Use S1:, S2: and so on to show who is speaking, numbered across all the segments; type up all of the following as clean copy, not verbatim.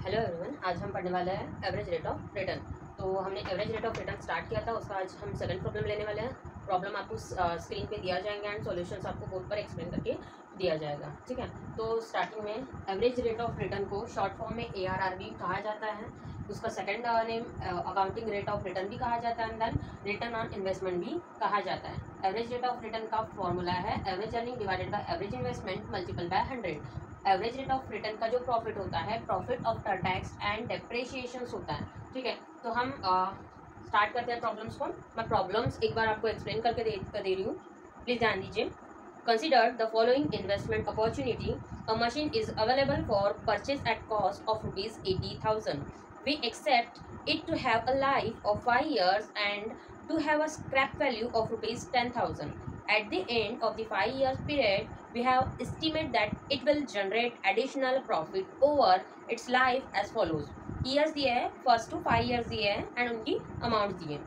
S1: Hello everyone, आज हम पढ़ने वाले हैं एवरेज रेट ऑफ रिटर्न। तो हमने average rate of return start किया था, उसका आज हम सेकंड प्रॉब्लम लेने वाले हैं। प्रॉब्लम आपको स्क्रीन पे दिया जाएंगे एंड सॉल्यूशंस आपको बोर्ड पर एक्सप्लेन करके दिया जाएगा। ठीक है, तो स्टार्टिंग में एवरेज रेट ऑफ रिटर्न को शॉर्ट फॉर्म में ARR भी कहा जाता है। उसका second name accounting rate of return भी कहा जाता है and then return on investment भी कहा जाता है। एवरेज रेट ऑफ रिटर्न का फॉर्मूला है average earning divided by average investment multiple by 100। Average rate of return का जो प्रॉफिट होता है profit after tax and depreciation होता है। ठीक है, तो हम स्टार्ट करते हैं प्रॉब्लम्स को। मैं प्रॉब्लम्स एक बार आपको एक्सप्लेन करके दे रही हूँ, प्लीज ध्यान दीजिए। Consider the following investment opportunity. A machine is available for purchase at cost of ₹80,000. We accept it to have a life of 5 years and to have a scrap value of ₹10,000. At the end of the 5 years period, we have estimate that it will generate additional profit over its life as follows. Years दिए है, first to 5 years दिए है and उनकी amount दिए।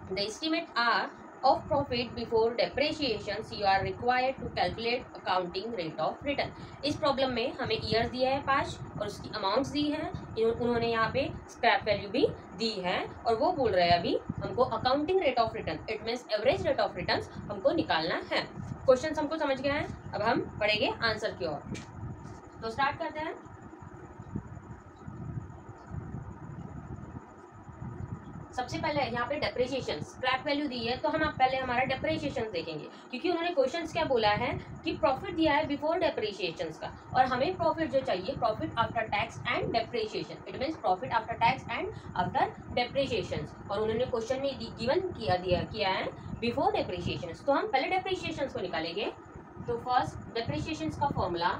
S1: The estimate are of profit before depreciations you are required to calculate accounting rate of return. इस problem में हमें years दिया है 5 और उसकी अमाउंट्स दी है। उन्होंने यहाँ पे स्क्रैप वैल्यू भी दी है और वो बोल रहे हैं अभी हमको accounting rate of return, it means average rate of return हमको निकालना है। क्वेश्चन हमको समझ गया है, अब हम पढ़ेंगे आंसर की ओर। तो स्टार्ट करते हैं। सबसे पहले यहाँ पे डेप्रिसिएशन स्क्रैप वैल्यू दी है, तो हम पहले हमारा डेप्रिसिएशन देखेंगे, क्योंकि उन्होंने क्वेश्चंस क्या बोला है कि प्रॉफिट दिया है बिफोर डेप्रिसिएशन का, और हमें प्रॉफिट जो चाहिए profit after tax and depreciation, it means profit after tax and after depreciation. और उन्होंने क्वेश्चन में गिवन किया है बिफोर डेप्रिसिएशन। तो हम पहले डेप्रिसिएशन को निकालेंगे। तो फर्स्ट डेप्रिसिएशन का formula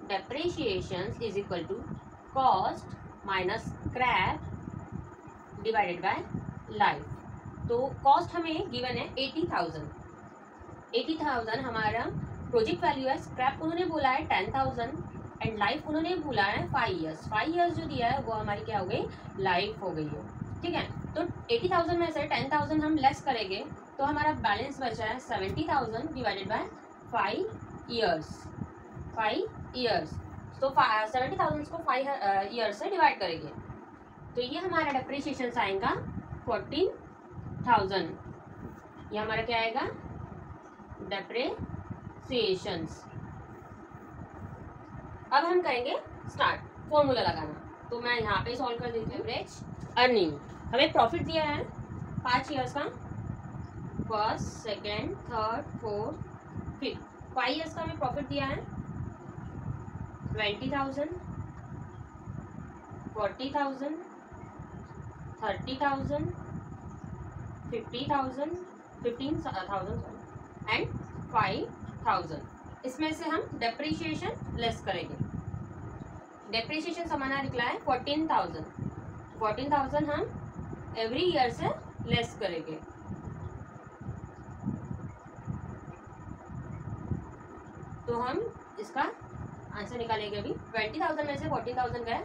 S1: depreciation is equal to cost minus scrap divided by life. तो कॉस्ट हमें गिवन है 80,000। 80,000 हमारा प्रोजेक्ट वैल्यू है, स्क्रैप उन्होंने बोला है 10,000 एंड लाइफ उन्होंने बोला है 5 years। 5 years जो दिया है वो हमारी क्या हो गई, लाइफ हो गई है। ठीक है, तो 80,000 में से 10,000 हम लेस करेंगे तो हमारा बैलेंस बचा है 70,000 डिवाइडेड बाय 5 years। 5 years, तो 70,000 को 5 years से डिवाइड करेंगे तो ये हमारा डेप्रिसिएशन आएगा 14,000। ये हमारा क्या आएगा, डेप्रिसिएशन। अब हम करेंगे स्टार्ट फॉर्मूला लगाना। तो मैं यहाँ पे सॉल्व कर देती हूँ। एवरेज अर्निंग हमें प्रॉफिट दिया है 5 years का, first second third fourth fifth. 5 years का हमें प्रॉफिट दिया है 20,000, 40,000, 30,000, 50,000, 15,000 एंड 5,000। इसमें से हम डेप्रिसिएशन लेस करेंगे। डेप्रिसिएशन हमारा निकला है 14,000। 14,000 हम एवरी ईयर से लेस करेंगे। तो हम इसका आंसर निकालेंगे। अभी 20,000 में से 14,000 गए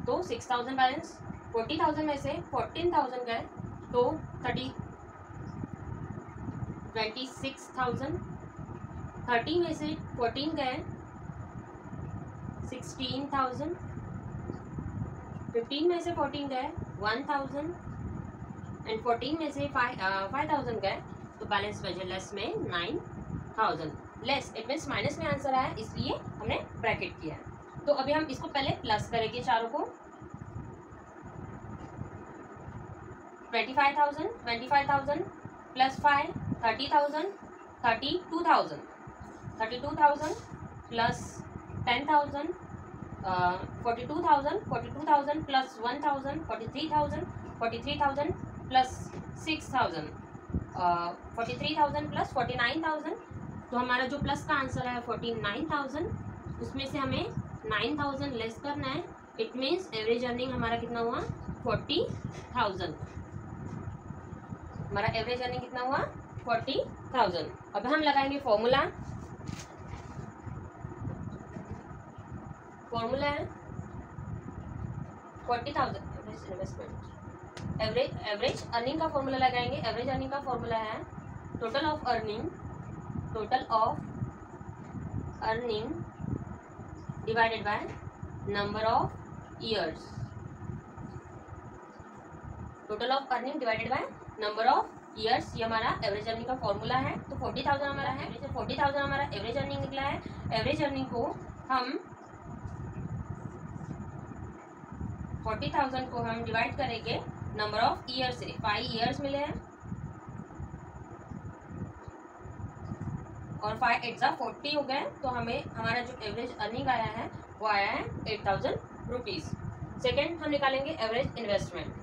S1: तो 6,000 बैलेंस, 40,000 में से 14,000 गए तो 26,000, 30 में से 14 गए 16,000, 15 में से 14 गए 1,000 एंड 14 में से 5,000 गए तो बैलेंस बचे लेस में 9,000। लेस इट मीन्स माइनस में आंसर आया, इसलिए हमने ब्रैकेट किया है। तो अभी हम इसको पहले प्लस करेंगे चारों को। 25,000 plus 5 30,000, 32,000, 32,000 plus 10,000 42,000 plus 1,000 43,000, 43,000 plus 6,000 43,000 plus 49,000। तो हमारा जो प्लस का आंसर है 49,000, उसमें से हमें 9,000 लेस करना है। इट मीन्स एवरेज अर्निंग हमारा कितना हुआ, 40,000। हमारा एवरेज अर्निंग कितना हुआ, 40,000। अब हम लगाएंगे फॉर्मूला। फॉर्मूला है 40,000 एवरेज इन्वेस्टमेंट। एवरेज अर्निंग का फॉर्मूला लगाएंगे। एवरेज अर्निंग का फॉर्मूला है total of earning divided by number of years, total of earning divided by number of years, ये हमारा एवरेज अर्निंग का फॉर्मूला है। तो 40,000 हमारा है, 40,000 हमारा एवरेज अर्निंग निकला है। एवरेज अर्निंग को हम 40,000 को हम डिवाइड करेंगे नंबर ऑफ ईयर से, 5 ईयर्स मिले हैं और 5 8 40 हो गए, तो हमें हमारा जो एवरेज अर्निंग आया है वो आया है 8,000 रुपीज़। सेकेंड हम निकालेंगे एवरेज इन्वेस्टमेंट।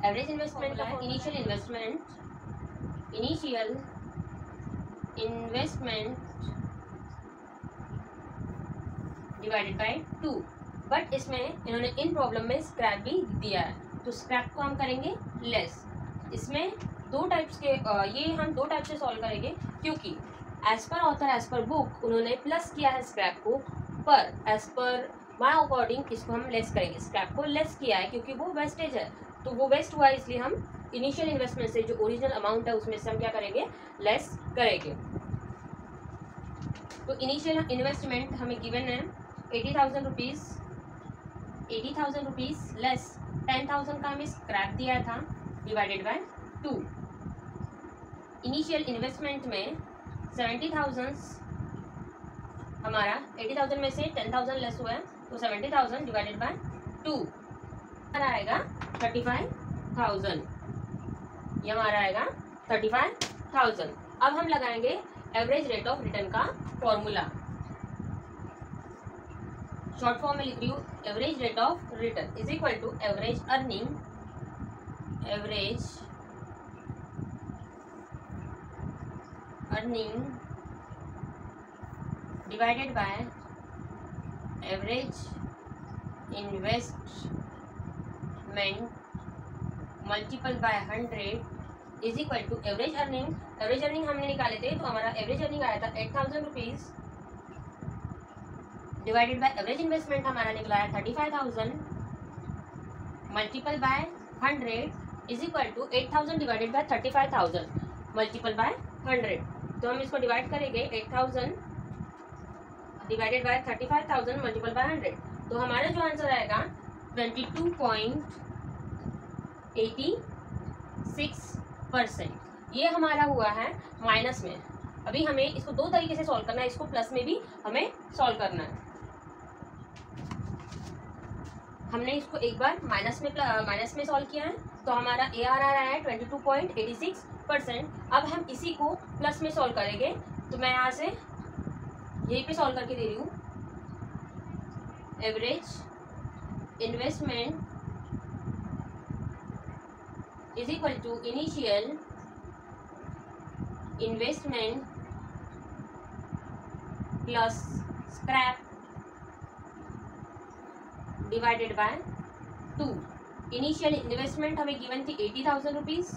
S1: एवरेज इन्वेस्टमेंट का initial investment divided by 2, but इसमें इन्होंने इन प्रॉब्लम में स्क्रैप भी दिया है, तो स्क्रैप को हम करेंगे लेस। इसमें दो टाइप्स के ये हम दो टाइप से सॉल्व करेंगे, क्योंकि as per author as per book उन्होंने प्लस किया है स्क्रैप को, पर एज पर माई अकॉर्डिंग इसको हम लेस करेंगे। स्क्रैप को लेस किया है क्योंकि वो वेस्टेज है, तो वो वेस्ट हुआ है, इसलिए हम इनिशियल इन्वेस्टमेंट से जो ओरिजिनल अमाउंट है उसमें से हम क्या करेंगे, लेस करेंगे। तो इनिशियल इन्वेस्टमेंट हमें गिवन है 80,000 रुपीज़, 80,000 रुपीज़ लेस 10,000 का हमें स्क्रैप दिया था डिवाइडेड बाय 2। इनिशियल इन्वेस्टमेंट में 70,000 हमारा 80,000 में से 10,000 लेस हुआ है, तो 70,000 डिवाइडेड बाय 2 हमारा आएगा 35,000, ये हमारा आएगा 35,000। अब हम लगाएंगे एवरेज रेट ऑफ रिटर्न का फॉर्मूला। शॉर्ट फॉर्म में लिख रही हूँ, average rate of return is equal to average earning divided by average investment multiple by 100 is equal to average earning. Average earning हमने निकाले थे, तो हमारा एवरेज अर्निंग आया था 8,000 rupees divided by average investment हमारा निकला है 35,000 multiple by 100 is equal to 8,000 divided by 35,000 multiple by 100। तो हम इसको डिवाइड करेंगे 8,000 डिवाइडेड बाय 35,000 मल्टीपल बाय 100, तो हमारा जो आंसर आएगा 22.86%। ये हमारा हुआ है माइनस में। अभी हमें इसको दो तरीके से सॉल्व करना है, इसको प्लस में भी हमें सॉल्व करना है। हमने इसको एक बार माइनस में सॉल्व किया है, तो हमारा ARR आया है 22.86%। अब हम इसी को प्लस में सॉल्व करेंगे, तो मैं यहाँ से यहीं पे सॉल्व करके दे रही हूँ। Average investment is equal to initial investment plus scrap divided by 2। Initial investment हमें गिवन थी 80,000 रुपीज़,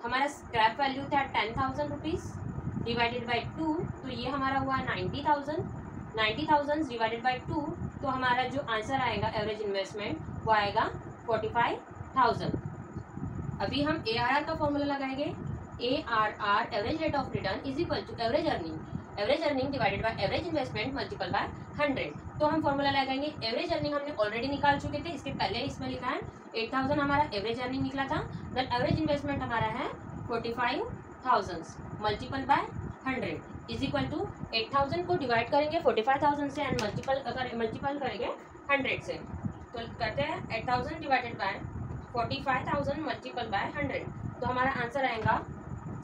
S1: हमारा स्क्रैप वैल्यू था 10,000 रुपीज़ डिवाइडेड बाय 2, तो ये हमारा हुआ 90,000। 90,000 डिवाइडेड बाय 2, तो हमारा जो आंसर आएगा एवरेज इन्वेस्टमेंट वो आएगा 45,000। अभी हम ARR का फॉर्मूला लगाएंगे। ARR average rate of return is equal to average earning divided by average investment multiple by 100। तो हम फॉर्मूला लगाएंगे। एवरेज अर्निंग हमने ऑलरेडी निकाल चुके थे, इसके पहले इसमें लिखा है 8,000 हमारा एवरेज अर्निंग निकला था। देन एवरेज इन्वेस्टमेंट हमारा है 45,000 multiple by 100 is equal to 8,000 को डिवाइड करेंगे 45,000 से एंड मल्टीपल करेंगे 100 से। तो करते हैं 8,000 डिवाइडेड बाय 45,000 मल्टीपल बाय 100, तो हमारा आंसर आएगा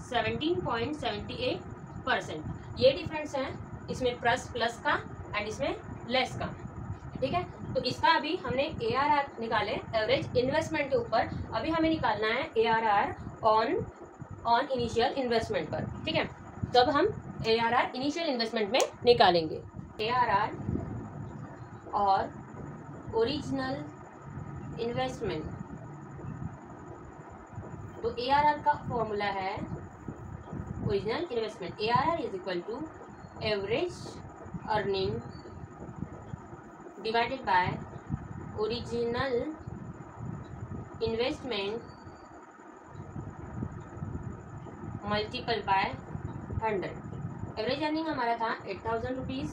S1: 17.78%। ये डिफरेंस है इसमें प्लस का एंड इसमें लेस का, ठीक है। तो इसका अभी हमने ARR निकाले एवरेज इन्वेस्टमेंट के ऊपर, अभी हमें निकालना है ARR ऑन इनिशियल इन्वेस्टमेंट पर, ठीक है। तो अब हम ARR इनिशियल इन्वेस्टमेंट में निकालेंगे। ARR और ओरिजिनल इन्वेस्टमेंट, तो ARR का फॉर्मूला है original investment. ARR is equal to average earning divided by original investment multiple by 100। Average earning हमारा था 8,000 rupees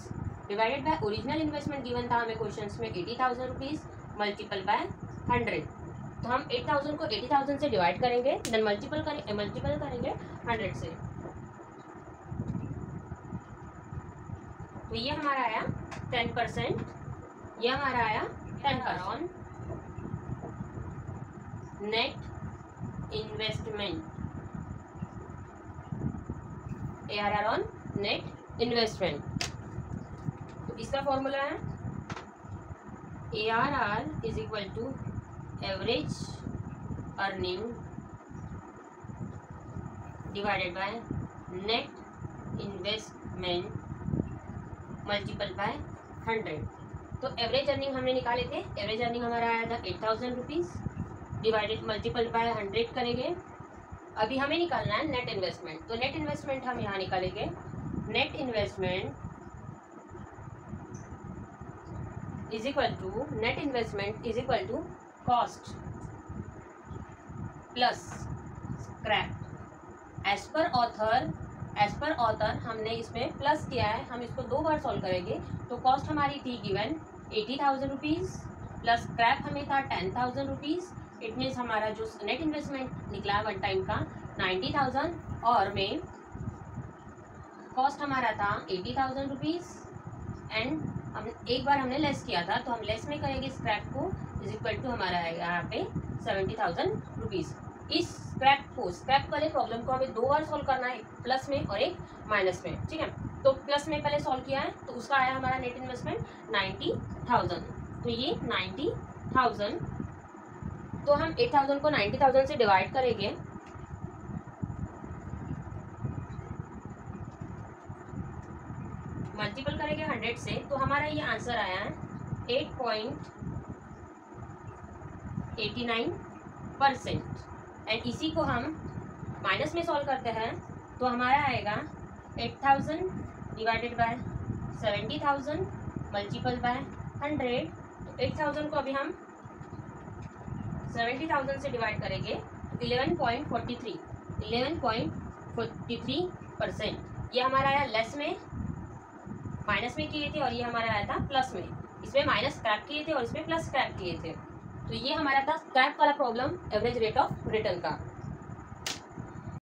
S1: divided by original investment given था हमें क्वेश्चंस में 80,000 रुपीज़ मल्टीपल बाय 100। तो हम 8,000 को 80,000 से डिवाइड करेंगे, देन मल्टीपल करेंगे 100 से। तो ये हमारा आया 10%, ये हमारा आया 10% on net investment, ARR on net investment. तो इसका फॉर्मूला है ARR is equal to average earning divided by net investment multiple by 100। तो एवरेज अर्निंग हमने निकाले थे, एवरेज अर्निंग हमारा आया था 8,000 रुपीज़ डिवाइडेड मल्टीपल बाय 100 करेंगे। अभी हमें निकालना है नेट इन्वेस्टमेंट। तो नेट इन्वेस्टमेंट हम यहाँ निकालेंगे, net investment is equal to cost plus scrap. As per author हमने इसमें प्लस किया है, हम इसको 2 बार सॉल्व करेंगे। तो कॉस्ट हमारी थी गिवन 80,000 रुपीज़ प्लस स्क्रैप हमें था 10,000 रुपीज़। इट मीन्स हमारा जो नेट इन्वेस्टमेंट निकला वन टाइम का 90,000 और में कॉस्ट हमारा था 80,000 रुपीज़ एंड हम एक बार हमने लेस किया था, तो हम लेस में करेंगे स्क्रैप को इज इक्वल टू हमारा है यहाँ पे 70,000 रुपीज़। इस स्क्रैप वाले प्रॉब्लम को हमें 2 बार सॉल्व करना है, एक प्लस में और एक माइनस में, ठीक है। तो प्लस में पहले सॉल्व किया है तो उसका आया हमारा नेट इन्वेस्टमेंट 90,000। तो ये 90,000, तो हम 8,000 को 90,000 से डिवाइड करेंगे, मल्टीपल करेंगे 100 से, तो हमारा ये आंसर आया है 8.89%। एंड इसी को हम माइनस में सॉल्व करते हैं तो हमारा आएगा 8,000 डिवाइडेड बाय 70,000 मल्टीपल बाय 100। तो 8,000 को अभी हम 70,000 से डिवाइड करेंगे 11.43%। ये हमारा आया लेस में, माइनस में किए थे और ये हमारा आया था प्लस में। इसमें माइनस स्क्रैप किए थे और इसमें प्लस स्क्रैप किए थे। तो ये हमारा था स्क्रैप वाला problem average rate of return का।